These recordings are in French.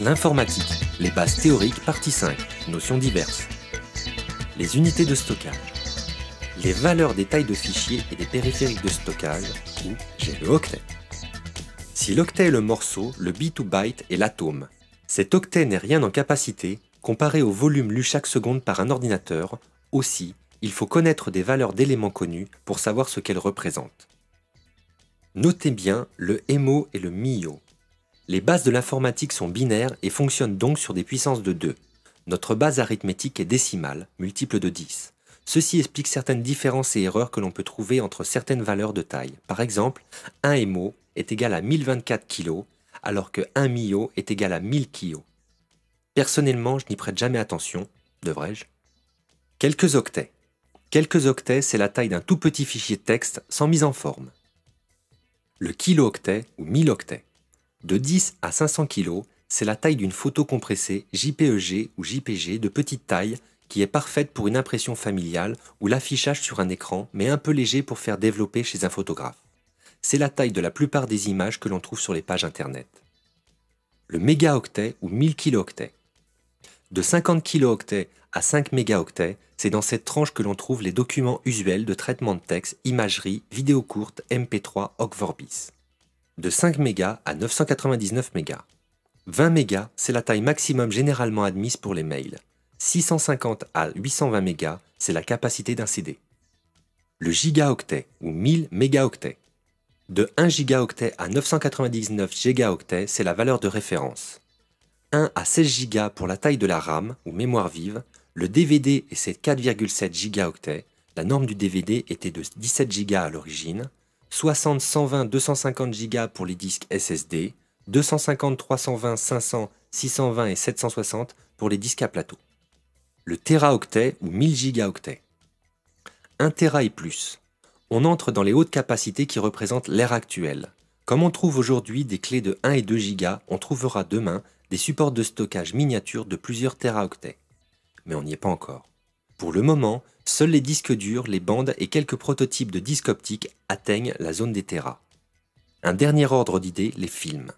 L'informatique, les bases théoriques, partie 5, notions diverses. Les unités de stockage. Les valeurs des tailles de fichiers et des périphériques de stockage, ou j'ai le octet. Si l'octet est le morceau, le bit ou byte est l'atome. Cet octet n'est rien en capacité, comparé au volume lu chaque seconde par un ordinateur. Aussi, il faut connaître des valeurs d'éléments connus pour savoir ce qu'elles représentent. Notez bien le MO et le MIO. Les bases de l'informatique sont binaires et fonctionnent donc sur des puissances de 2. Notre base arithmétique est décimale, multiple de 10. Ceci explique certaines différences et erreurs que l'on peut trouver entre certaines valeurs de taille. Par exemple, 1 MO est égal à 1024 kg, alors que 1 MIO est égal à 1000 kg. Personnellement, je n'y prête jamais attention, devrais-je? Quelques octets. Quelques octets, c'est la taille d'un tout petit fichier de texte sans mise en forme. Le kilo-octet ou 1000 octets. De 10 à 500 kg, c'est la taille d'une photo compressée JPEG ou JPG de petite taille qui est parfaite pour une impression familiale ou l'affichage sur un écran, mais un peu léger pour faire développer chez un photographe. C'est la taille de la plupart des images que l'on trouve sur les pages internet. Le mégaoctet ou 1000 kilooctets. De 50 kilooctets à 5 mégaoctets, c'est dans cette tranche que l'on trouve les documents usuels de traitement de texte, imagerie, vidéo courte, MP3, Ogg Vorbis. De 5 mégas à 999 mégas. 20 mégas, c'est la taille maximum généralement admise pour les mails. 650 à 820 mégas, c'est la capacité d'un CD. Le gigaoctet ou 1000 mégaoctets. De 1 gigaoctet à 999 gigaoctets, c'est la valeur de référence. 1 à 16 gigas pour la taille de la RAM ou mémoire vive. Le DVD et ses 4,7 gigaoctets. La norme du DVD était de 17 gigas à l'origine. 60, 120, 250 Go pour les disques SSD, 250, 320, 500, 620 et 760 pour les disques à plateau. Le téraoctet ou 1000 gigaoctets. 1 Tera et plus. On entre dans les hautes capacités qui représentent l'ère actuelle. Comme on trouve aujourd'hui des clés de 1 et 2 Go, on trouvera demain des supports de stockage miniatures de plusieurs téraoctets. Mais on n'y est pas encore. Pour le moment, seuls les disques durs, les bandes et quelques prototypes de disques optiques atteignent la zone des téras. Un dernier ordre d'idée, les films.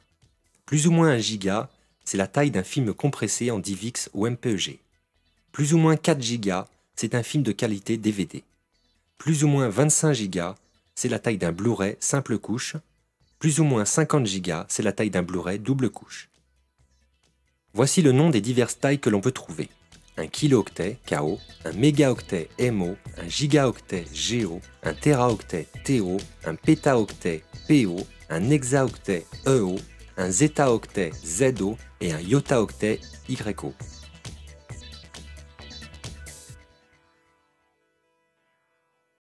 Plus ou moins 1 giga, c'est la taille d'un film compressé en DivX ou MPEG. Plus ou moins 4 gigas, c'est un film de qualité DVD. Plus ou moins 25 gigas, c'est la taille d'un Blu-ray simple couche. Plus ou moins 50 gigas, c'est la taille d'un Blu-ray double couche. Voici le nom des diverses tailles que l'on peut trouver. Un kilooctet, KO, un mégaoctet, MO, un gigaoctet, GO, un téraoctet, TO, un pétaoctet, PO, un hexaoctet, EO, un zétaoctet, ZO et un yottaoctet, YO.